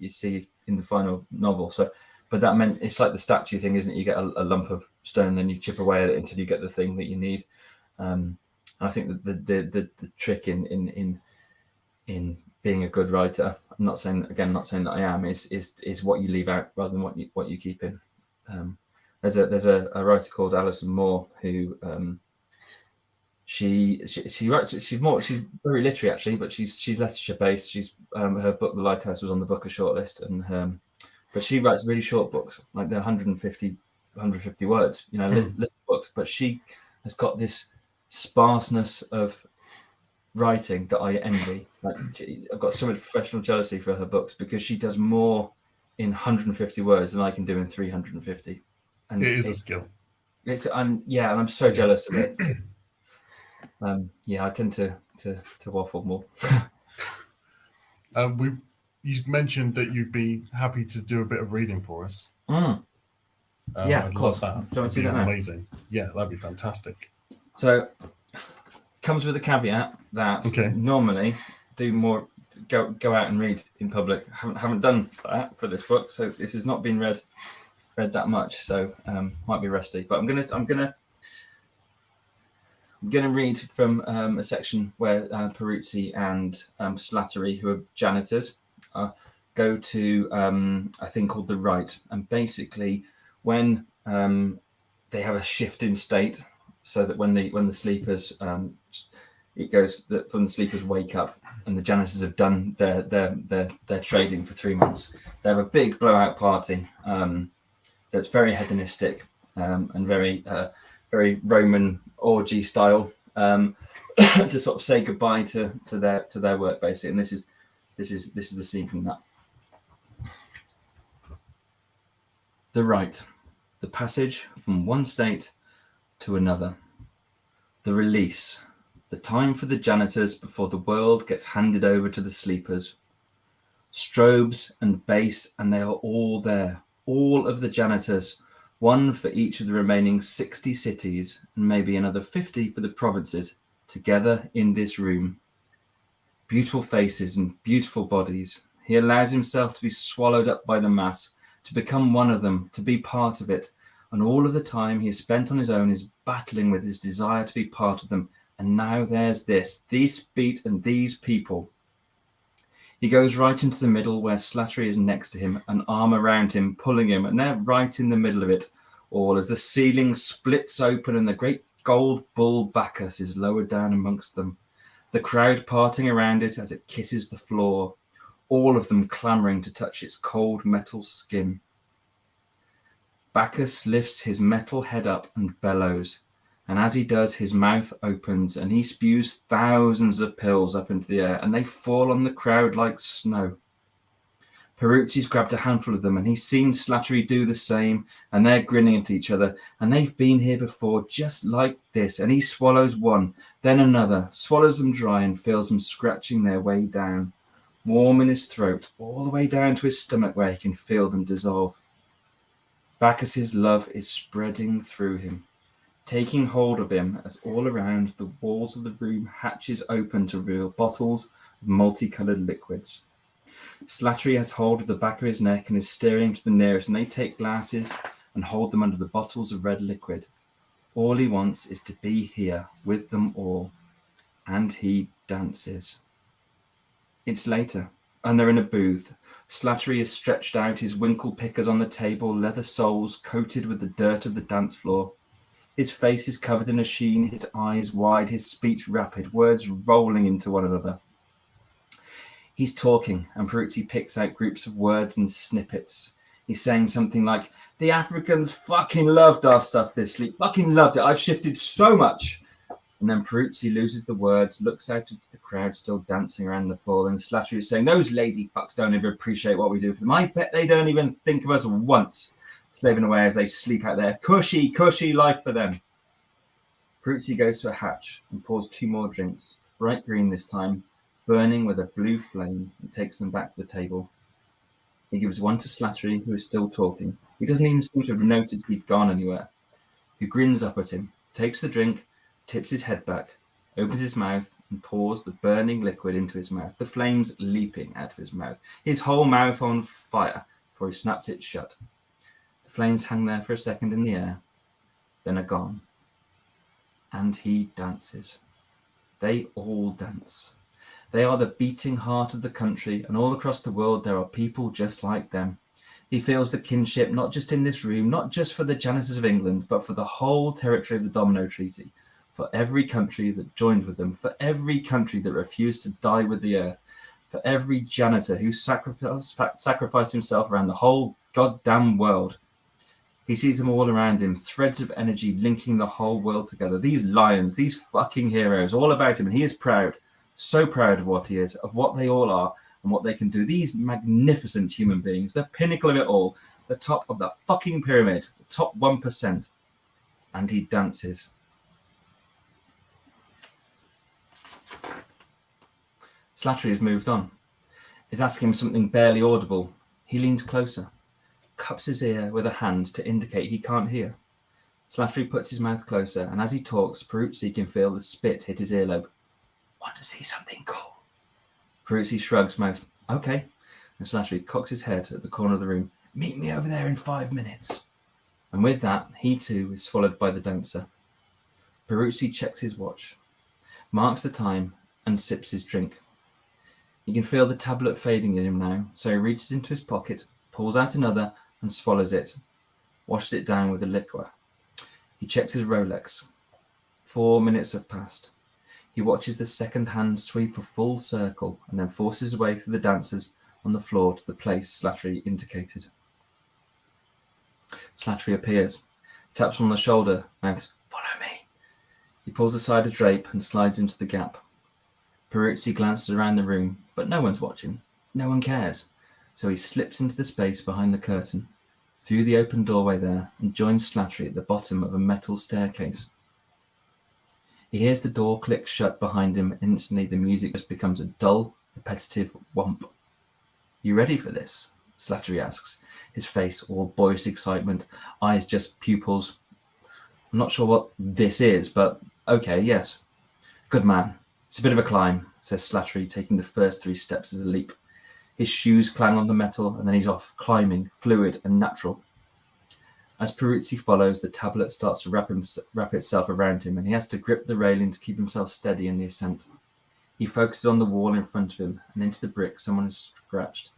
S2: see in the final novel. So, but that meant it's like the statue thing, isn't it? You get a lump of stone, then you chip away at it until you get the thing that you need. And I think that the trick in being a good writer, I'm not saying that I am, is what you leave out rather than what you keep in. There's a writer called Alison Moore who she writes. She's very literary actually, but she's Leicestershire based. Her book The Lighthouse was on the Booker shortlist, and but she writes really short books, like they're 150 words, little books. But she has got this sparseness of writing that I envy. Like I've got so much professional jealousy for her books because she does more in 150 words than I can do in 350. And
S1: it is a skill.
S2: And I'm so jealous of it. I tend to waffle more.
S1: You mentioned that you'd be happy to do a bit of reading for us.
S2: Of course.
S1: That would be amazing. Yeah, that'd be fantastic.
S2: So, comes with a caveat that normally do more go out and read in public. Haven't done that for this book, so this has not been read that much. So might be rusty, but I'm gonna read from a section where Peruzzi and Slattery, who are janitors, go to a thing called the Right, and basically when they have a shift in state, so that when the sleepers it goes that when the sleepers wake up and the janitors have done their trading for 3 months, they have a big blowout party that's very hedonistic and very Roman orgy style to sort of say goodbye to their work basically. And this is the scene from that. The Right, the passage from one state to another. The release, the time for the janitors before the world gets handed over to the sleepers. Strobes and base, and they are all there, all of the janitors, one for each of the remaining 60 cities and maybe another 50 for the provinces, together in this room. Beautiful faces and beautiful bodies. He allows himself to be swallowed up by the mass, to become one of them, to be part of it. And all of the time he has spent on his own is battling with his desire to be part of them. And now there's this beat and these people. He goes right into the middle where Slattery is next to him, an arm around him, pulling him, and they're right in the middle of it all as the ceiling splits open and the great gold bull Bacchus is lowered down amongst them. The crowd parting around it as it kisses the floor, all of them clamouring to touch its cold metal skin. Bacchus lifts his metal head up and bellows, and as he does, his mouth opens and he spews thousands of pills up into the air, and they fall on the crowd like snow. Peruzzi's grabbed a handful of them, and he's seen Slattery do the same, and they're grinning at each other, and they've been here before just like this, and he swallows one, then another, swallows them dry and feels them scratching their way down, warm in his throat, all the way down to his stomach where he can feel them dissolve. Bacchus's love is spreading through him, taking hold of him as all around the walls of the room hatches open to reveal bottles of multicoloured liquids. Slattery has hold of the back of his neck and is steering to the nearest, and they take glasses and hold them under the bottles of red liquid. All he wants is to be here with them all. And he dances. It's later, and they're in a booth. Slattery is stretched out, his winkle pickers on the table, leather soles coated with the dirt of the dance floor. His face is covered in a sheen, his eyes wide, his speech rapid, words rolling into one another. He's talking, and Peruzzi picks out groups of words and snippets. He's saying something like, "The Africans fucking loved our stuff this week. Fucking loved it. I've shifted so much." And then Peruzzi loses the words, looks out into the crowd still dancing around the pool, and Slattery is saying, "Those lazy fucks don't even appreciate what we do for them. I bet they don't even think of us once," slaving away as they sleep out there. Cushy, cushy life for them. Peruzzi goes to a hatch and pours 2 more drinks, bright green this time, burning with a blue flame, and takes them back to the table. He gives one to Slattery, who is still talking. He doesn't even seem to have noticed he'd gone anywhere. He grins up at him, takes the drink, tips his head back, opens his mouth, and pours the burning liquid into his mouth, the flames leaping out of his mouth, his whole mouth on fire, before he snaps it shut. The flames hang there for a second in the air, then are gone. And he dances. They all dance. They are the beating heart of the country, and all across the world there are people just like them. He feels the kinship not just in this room, not just for the janitors of England, but for the whole territory of the Domino Treaty, for every country that joined with them, for every country that refused to die with the earth, for every janitor who sacrificed himself around the whole goddamn world. He sees them all around him, threads of energy linking the whole world together. These lions, these fucking heroes, all about him, and he is proud, so proud of what he is, of what they all are, and what they can do. These magnificent human beings, the pinnacle of it all, the top of the fucking pyramid, the top 1%. And he dances. Slattery has moved on. Is asking him something barely audible. He leans closer, cups his ear with a hand to indicate he can't hear. Slattery puts his mouth closer, and as he talks, Peruzzi can feel the spit hit his earlobe. "Want to see something cool?" Peruzzi shrugs, mouth, "Okay." And Slattery cocks his head at the corner of the room. "Meet me over there in 5 minutes." And with that, he too is swallowed by the dancer. Peruzzi checks his watch, marks the time, and sips his drink. He can feel the tablet fading in him now, so he reaches into his pocket, pulls out another, and swallows it, washes it down with a liquor. He checks his Rolex. 4 minutes have passed. He watches the second hand sweep a full circle and then forces his way through the dancers on the floor to the place Slattery indicated. Slattery appears, taps him on the shoulder, mouths, "Follow me." He pulls aside a drape and slides into the gap. Peruzzi glances around the room, but no one's watching. No one cares. So he slips into the space behind the curtain, through the open doorway there, and joins Slattery at the bottom of a metal staircase. He hears the door click shut behind him, and instantly the music just becomes a dull, repetitive whomp. "You ready for this?" Slattery asks, his face all boyish excitement, eyes just pupils. "I'm not sure what this is, but okay, yes." "Good man. It's a bit of a climb," says Slattery, taking the first 3 steps as a leap. His shoes clang on the metal, and then he's off, climbing, fluid and natural. As Peruzzi follows, the tablet starts to wrap itself around him, and he has to grip the railing to keep himself steady in the ascent. He focuses on the wall in front of him, and into the brick someone has scratched.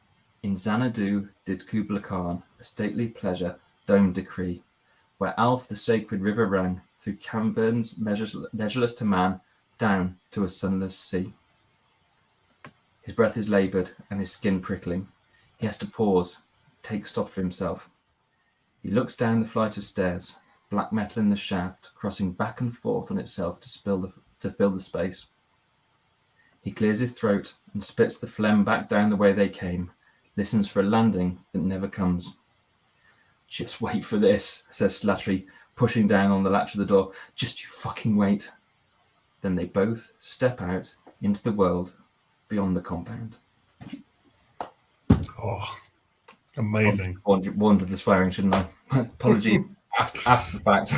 S2: "In Xanadu did Kubla Khan a stately pleasure dome decree, where Alf the sacred river ran through caverns measureless to man, down to a sunless sea." His breath is laboured and his skin prickling. He has to pause, take stock for himself. He looks down the flight of stairs, black metal in the shaft, crossing back and forth on itself to fill the space. He clears his throat and spits the phlegm back down the way they came, listens for a landing that never comes. "Just wait for this," says Slattery, pushing down on the latch of the door. "Just you fucking wait." Then they both step out into the world beyond the compound.
S1: Oh, amazing.
S2: Warned of the swearing, shouldn't I? Apology after the fact.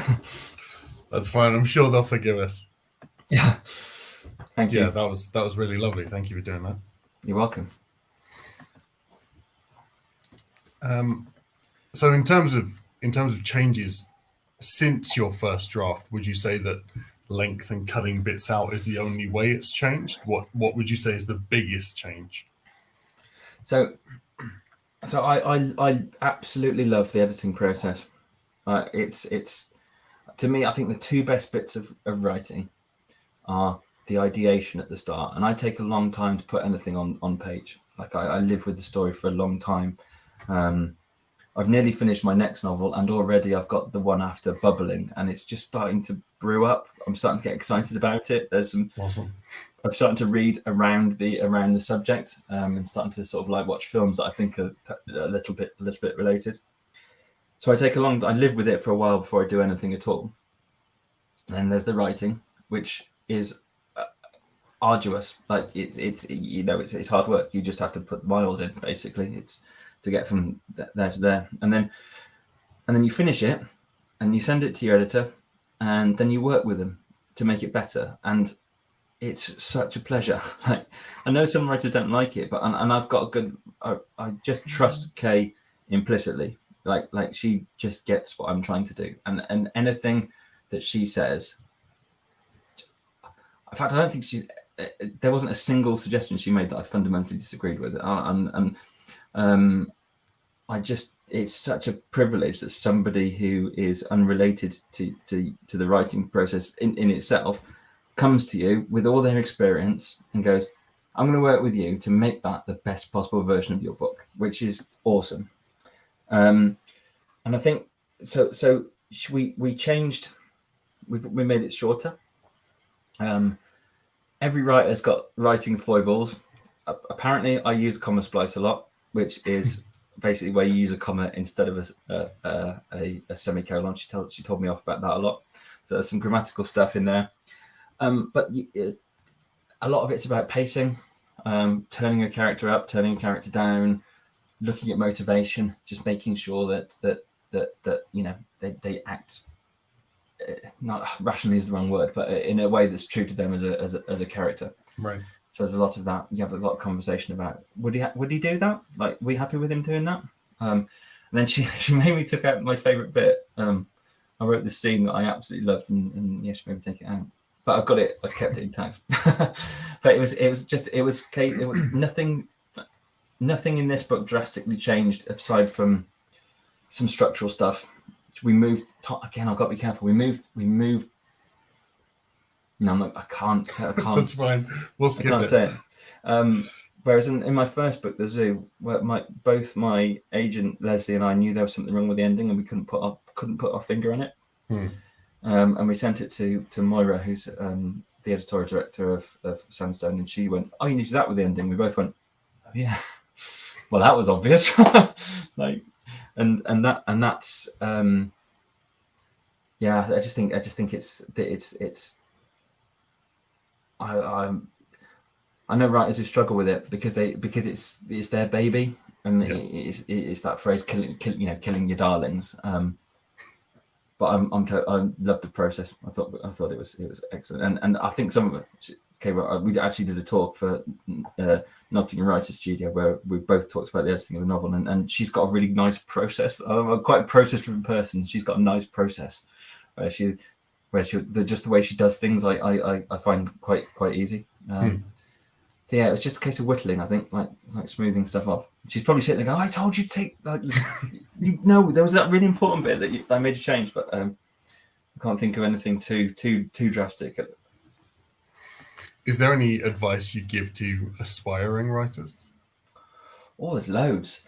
S1: That's fine. I'm sure they'll forgive us.
S2: Yeah. Thank you.
S1: Yeah, that was really lovely. Thank you for doing that.
S2: You're welcome.
S1: So in terms of changes since your first draft, would you say that length and cutting bits out is the only way it's changed? What would you say is the biggest change?
S2: So I absolutely love the editing process. It's to me, I think the two best bits of writing are the ideation at the start, and I take a long time to put anything on page. Like I live with the story for a long time. I've nearly finished my next novel, and already I've got the one after bubbling, and it's just starting to brew up. I'm starting to get excited about it. There's some
S1: Awesome.
S2: I'm starting to read around the subject, and starting to sort of like watch films that I think are a little bit related. So I live with it for a while before I do anything at all. Then there's the writing, which is arduous. Like it's hard work. You just have to put miles in, basically. It's to get from there to there, and then you finish it, and you send it to your editor, and then you work with them to make it better. And it's such a pleasure. Like, I know some writers don't like it, but and I've got a good. I just trust Kay implicitly. Like she just gets what I'm trying to do, and anything that she says. In fact, I don't think there wasn't a single suggestion she made that I fundamentally disagreed with. It's such a privilege that somebody who is unrelated to the writing process in itself comes to you with all their experience and goes, I'm going to work with you to make that the best possible version of your book, which is awesome. And I think so we changed, we made it shorter. Every writer's got writing foibles. Apparently I use comma splice a lot, which is basically where you use a comma instead of a semicolon. She told me off about that a lot. So there's some grammatical stuff in there. But a lot of it's about pacing, turning a character up, turning a character down, looking at motivation, just making sure that they act. Not rationally is the wrong word, but in a way that's true to them as a character.
S1: Right.
S2: So there's a lot of that. You have a lot of conversation about would he do that? Like, we happy with him doing that? And then she made me took out my favorite bit. I wrote this scene that I absolutely loved, and she made me take it out. But I've got it. I kept it intact. But it was nothing in this book drastically changed aside from some structural stuff. We moved again. I've got to be careful. We moved. No, I can't.
S1: That's fine. We'll skip
S2: I can't
S1: it.
S2: say it. Whereas in my first book, The Zoo, where both my agent Leslie and I knew there was something wrong with the ending, and we couldn't put our finger on it. And we sent it to Moira, who's the editorial director of Sandstone, and she went, "Oh, you need to do that with the ending." We both went, "Oh, yeah." Well, that was obvious. Like. And that's yeah. I just think it's. I know writers who struggle with it because it's their baby, and it's that phrase killing your darlings. But I love the process. I thought it was excellent, and I think some of it. Okay, well, we actually did a talk for Nottingham Writers Studio where we both talked about the editing of the novel, and she's got a really nice process. I'm quite a process-driven person. She's got a nice process where just the way she does things, I find quite easy. So yeah, it was just a case of whittling. I think like smoothing stuff off. She's probably sitting there going, "I told you to take there was that really important bit that I made a change, but I can't think of anything too drastic."
S1: Is there any advice you'd give to aspiring writers?
S2: Oh, there's loads.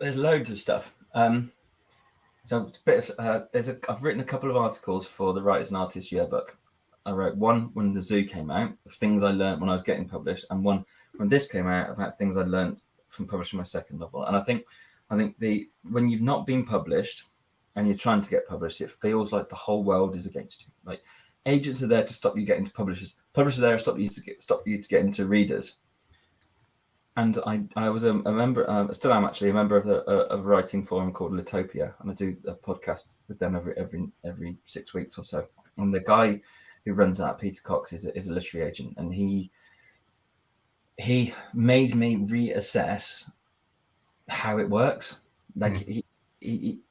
S2: There's loads of stuff. So it's a bit of, I've written a couple of articles for the Writers and Artists Yearbook. I wrote one when The Zoo came out, of things I learned when I was getting published, and one when this came out about things I learned from publishing my second novel. And I think when you've not been published and you're trying to get published, it feels like the whole world is against you. Like, agents are there to stop you getting to publishers. Publishers are there to stop you to get into readers. And I was a member, still am actually a member of a writing forum called Litopia, and I do a podcast with them every 6 weeks or so. And the guy who runs that, Peter Cox, is a literary agent, and he made me reassess how it works. Like he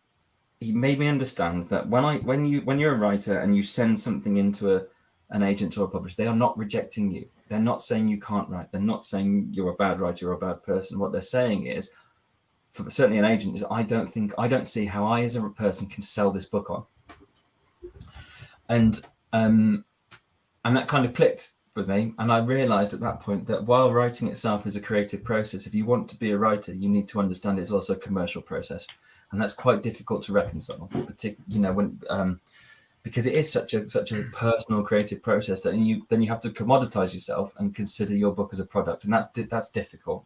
S2: made me understand that when you're a writer and you send something into an agent or a publisher, they are not rejecting you. They're not saying you can't write. They're not saying you're a bad writer or a bad person. What they're saying is, for certainly an agent, is I don't see how I as a person can sell this book on. And that kind of clicked with me. And I realized at that point that while writing itself is a creative process, if you want to be a writer, you need to understand it's also a commercial process. And that's quite difficult to reconcile, particularly, when because it is such a personal creative process that you have to commoditize yourself and consider your book as a product, and that's difficult.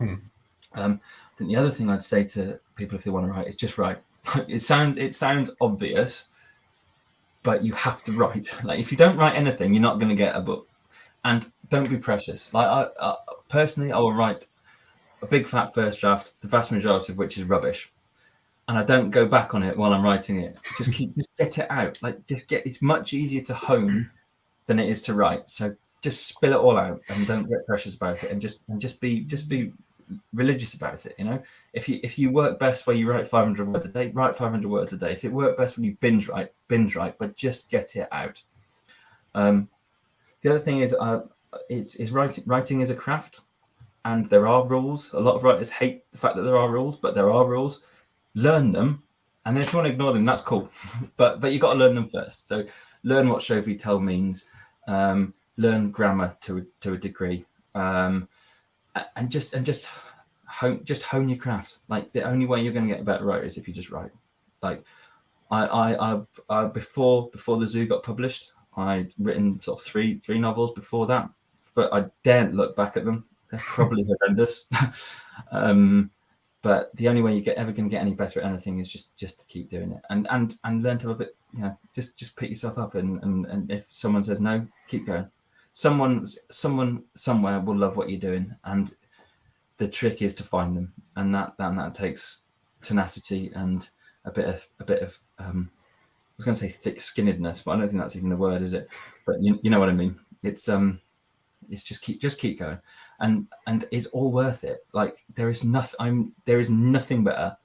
S2: I think the other thing I'd say to people if they want to write is just write. It sounds obvious, but you have to write. Like, if you don't write anything, you're not going to get a book. And don't be precious. Like, I personally, I will write a big fat first draft, the vast majority of which is rubbish, and I don't go back on it while I'm writing it. Just get it out. Like, it's much easier to hone than it is to write. So just spill it all out and don't get precious about it, and just be religious about it. If you work best where you write 500 words a day, write 500 words a day. If it works best when you binge write, but just get it out. The other thing is, writing is a craft, and there are rules. A lot of writers hate the fact that there are rules, but there are rules. Learn them, and then if you want to ignore them, that's cool. but you got to learn them first. So learn what show free tell means. Learn grammar to a degree, and just hone your craft. Like, the only way you're going to get a better writer is if you just write. Like, I before the Zoo got published, I'd written sort of three novels before that, but I daren't look back at them. They're probably horrendous. But the only way you ever going to get any better at anything is just to keep doing it, and learn to love it. Just pick yourself up, and if someone says no, keep going. Someone somewhere will love what you're doing, and the trick is to find them, and that takes tenacity and a bit of I was going to say thick-skinnedness, but I don't think that's even a word, is it? But you know what I mean. It's just keep going, and it's all worth it. Like, there is nothing better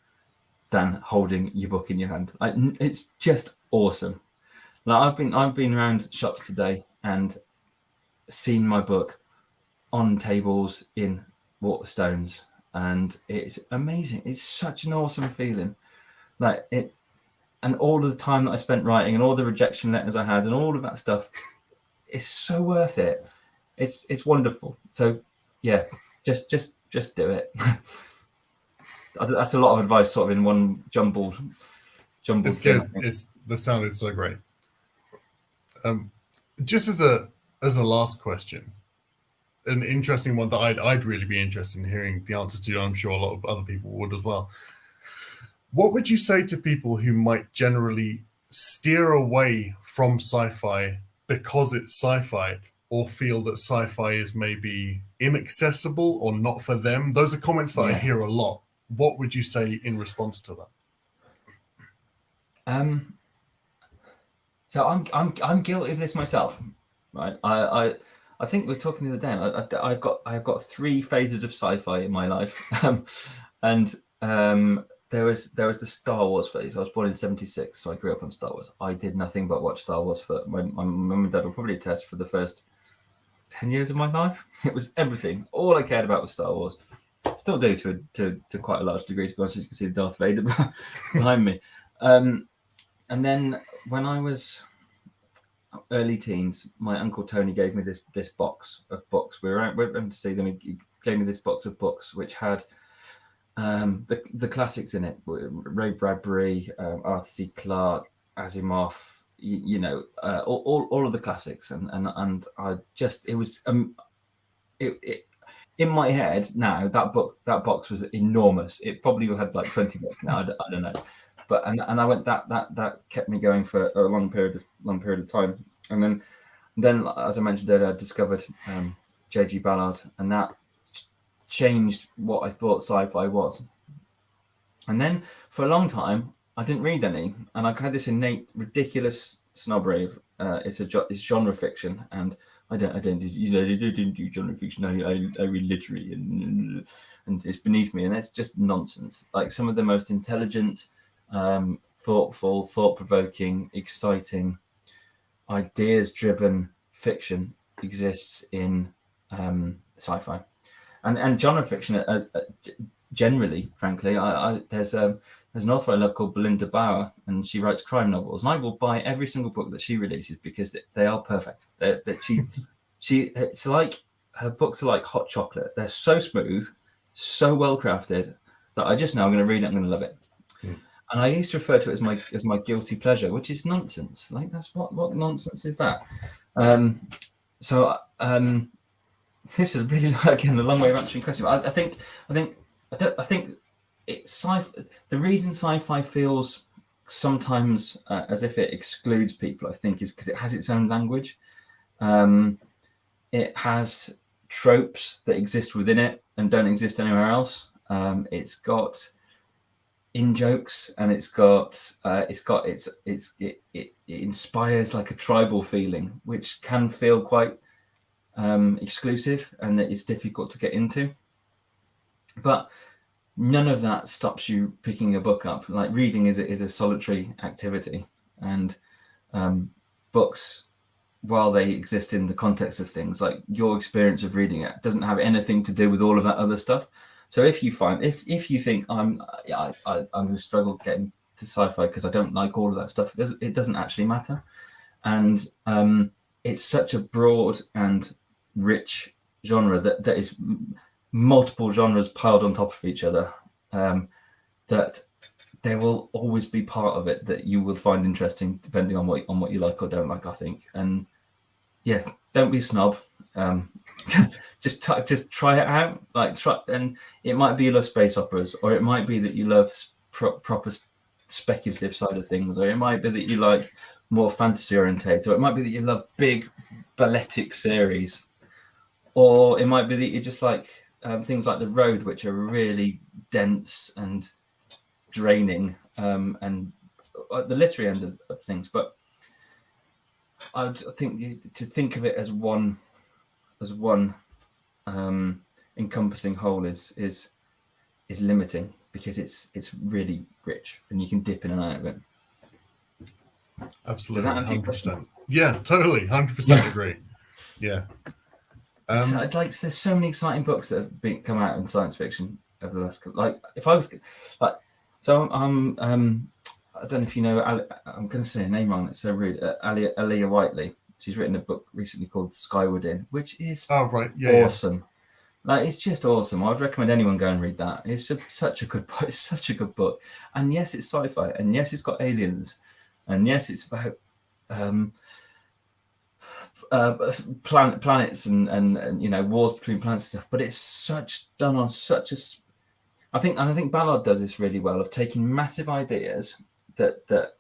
S2: than holding your book in your hand. Like, it's just awesome. Like, I've been around shops today and seen my book on tables in Waterstones, and it's amazing. It's such an awesome feeling. Like, it. And all of the time that I spent writing, and all the rejection letters I had, and all of that stuff, it's so worth it. It's wonderful. So yeah, just do it. That's a lot of advice, sort of in one jumbled.
S1: It's
S2: thing.
S1: Good. That sounded so great. Just as a last question, an interesting one that I'd really be interested in hearing the answer to. I'm sure a lot of other people would as well. What would you say to people who might generally steer away from sci-fi because it's sci-fi, or feel that sci-fi is maybe inaccessible or not for them? Those are comments that I hear a lot. What would you say in response to that?
S2: So I'm guilty of this myself, right? I think we were talking the other day. I've got 3 phases of sci-fi in my life, and there was the Star Wars phase. I was born in '76, so I grew up on Star Wars. I did nothing but watch Star Wars for my mum and dad will probably attest, for the first 10 years of my life. It was everything. All I cared about was Star Wars. Still do to quite a large degree, to be honest. As you can see, Darth Vader behind me. And then when I was early teens, my uncle Tony gave me this box of books. We went to see them. He gave me this box of books which had the classics in it: Ray Bradbury, Arthur C. Clarke, Asimov, all of the classics, and I just, it was it in my head now, that box was enormous. It probably had like 20 books now. I don't know, but and I went, that kept me going for a long period of time. And then as I mentioned earlier, I discovered J.G. Ballard, and that changed what I thought sci-fi was. And then for a long time I didn't read any, and I had this innate ridiculous snobbery of it's genre fiction, and I don't do genre fiction. I read literary, and it's beneath me, and it's just nonsense. Like, some of the most intelligent, thoughtful, thought-provoking, exciting, ideas-driven fiction exists in sci-fi and genre fiction generally. Frankly, there's an author I love called Belinda Bauer, and she writes crime novels, and I will buy every single book that she releases because they are perfect. It's like her books are like hot chocolate. They're so smooth, so well crafted that I just know I'm going to read it. I'm going to love it. And I used to refer to it as my guilty pleasure, which is nonsense. Like, that's what nonsense is that? This is really, again, a long way of answering your question. I think it's sci-fi. The reason sci-fi feels sometimes as if it excludes people, I think, is because it has its own language. It has tropes that exist within it and don't exist anywhere else. It's got in jokes, and it inspires like a tribal feeling, which can feel quite exclusive, and that it's difficult to get into. But none of that stops you picking a book up. Like, reading is a solitary activity, and books, while they exist in the context of things, like your experience of reading it doesn't have anything to do with all of that other stuff. So if you think I'm going to struggle getting to sci-fi because I don't like all of that stuff, it doesn't actually matter. And it's such a broad and rich genre that is multiple genres piled on top of each other, that there will always be part of it that you will find interesting depending on what you like or don't like, I think. And yeah, don't be a snob. Just try it out. And it might be you love space operas, or it might be that you love proper speculative side of things, or it might be that you like more fantasy orientated, or it might be that you love big balletic series, or it might be that you just like things like The Road, which are really dense and draining, and the literary end of things. But I think to think of it as one encompassing whole is limiting, because it's really rich and you can dip in and out of it.
S1: Absolutely, 100%. Yeah, totally, 100% agree. Yeah.
S2: There's so many exciting books that have come out in science fiction over the last couple. Like, if I was like, so I'm I don't know if you know, I'm going to say her name wrong. It's so rude. Alia Whiteley. She's written a book recently called Skyward In, which is awesome. Yeah. Like, it's just awesome. I'd recommend anyone go and read that. It's such a good book. It's such a good book. And yes, it's sci-fi. And yes, it's got aliens. And yes, it's about planets and wars between planets and stuff. But it's done on such a. I think Ballard does this really well, of taking massive ideas that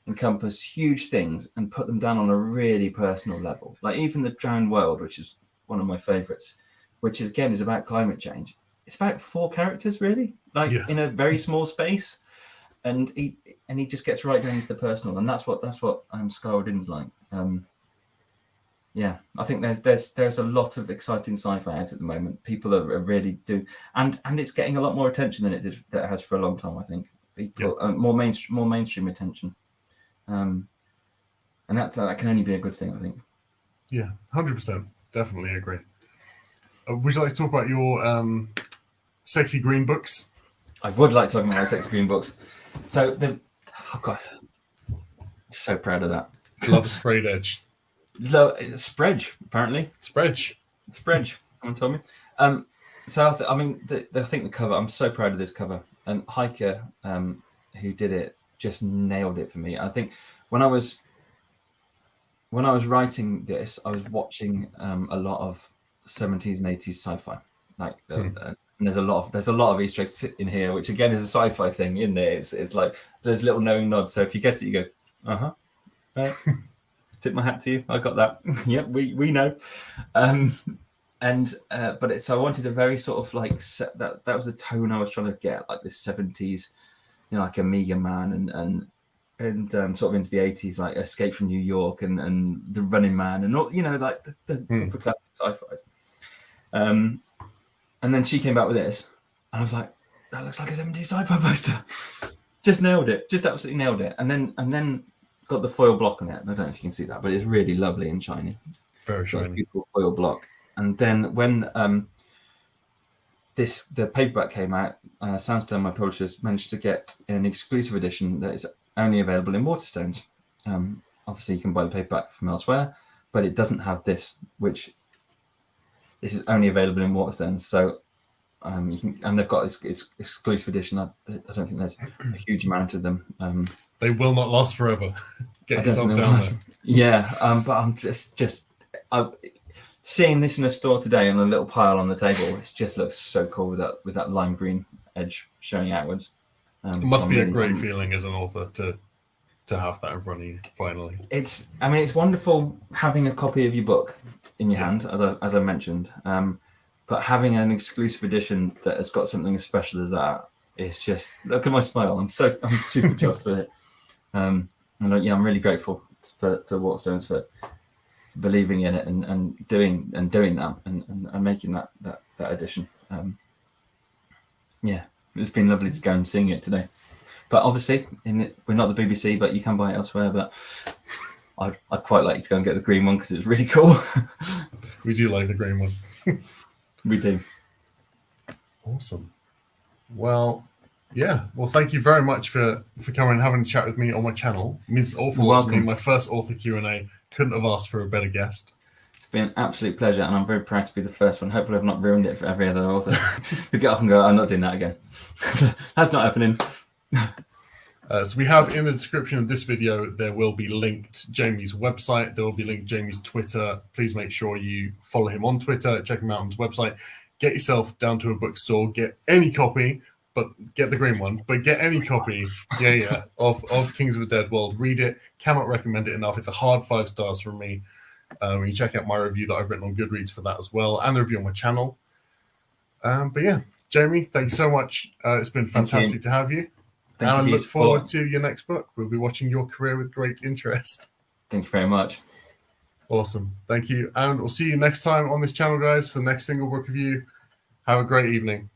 S2: encompass huge things and put them down on a really personal level. Like, even The Drowned World, which is one of my favorites, which is about climate change. It's about 4 characters, really, in a very small space, and he just gets right down into the personal, and that's what Skyward In's like. I think there's a lot of exciting sci-fi out at the moment. People are really doing, and it's getting a lot more attention than it has for a long time. I think people more mainstream attention, and that can only be a good thing, I think.
S1: Yeah, 100%, definitely agree. Would you like to talk about your sexy green books?
S2: I would like to talk about my sexy green books. So so proud of that.
S1: Love a sprayed edge.
S2: Spread, apparently.
S1: Spread.
S2: Someone told me. So I think the cover. I'm so proud of this cover. And Heike, who did it, just nailed it for me. I think when I was writing this, I was watching a lot of 70s and 80s sci-fi. And there's a lot of Easter eggs in here, which again is a sci-fi thing, isn't it? It's like there's little knowing nods. So if you get it, you go, tip my hat to you. I got that. Yep, we know. So I wanted a very sort of like that was the tone I was trying to get, like this 70s, like Amiga Man and sort of into the 80s, like Escape from New York and The Running Man and all, like the classic sci-fis. And then she came back with this, and I was like, that looks like a 70s sci-fi poster. Just nailed it. Just absolutely nailed it. And then got the foil block on it. I don't know if you can see that, but it's really lovely and shiny.
S1: Very
S2: Got a
S1: shiny.
S2: beautiful foil block. And then when the paperback came out, Soundstone, my publishers, managed to get an exclusive edition that is only available in Waterstones. Obviously, you can buy the paperback from elsewhere, but it doesn't have this, which this is only available in Waterstones. So you can, and they've got this exclusive edition. I don't think there's a huge amount of them.
S1: They will not last forever. Get yourself down there.
S2: Yeah, but I'm just seeing this in a store today on a little pile on the table. It just looks so cool with that lime green edge showing outwards.
S1: It must be a great feeling as an author to have that in front of you finally.
S2: It's wonderful having a copy of your book in your hand, as I mentioned. But having an exclusive edition that has got something as special as that, it's just, look at my smile. I'm super chuffed with it. And I'm really grateful to Waterstones for believing in it and doing that and making that edition. It's been lovely to go and sing it today. But obviously, we're not the BBC, but you can buy it elsewhere. But I'd quite like you to go and get the green one because it's really cool.
S1: We do like the green one.
S2: We do.
S1: Awesome. Well, yeah. Well, thank you very much for coming and having a chat with me on my channel. It means an awful lot to me. My first author Q&A. Couldn't have asked for a better guest.
S2: It's been an absolute pleasure, and I'm very proud to be the first one. Hopefully I've not ruined it for every other author who get up and go, I'm not doing that again. That's not happening.
S1: So we have in the description of this video, there will be linked Jamie's website. There will be linked Jamie's Twitter. Please make sure you follow him on Twitter, check him out on his website. Get yourself down to a bookstore, get any copy, but get the green one, but get any copy, of Kings of a Dead World. Read it. Cannot recommend it enough. It's a hard 5 stars from me. You check out my review that I've written on Goodreads for that as well, and the review on my channel. But yeah, Jamie, thank you so much. It's been fantastic to have you. And I look forward to your next book. We'll be watching your career with great interest.
S2: Thank you very much.
S1: Awesome. Thank you. And we'll see you next time on this channel, guys, for the next single book review. Have a great evening.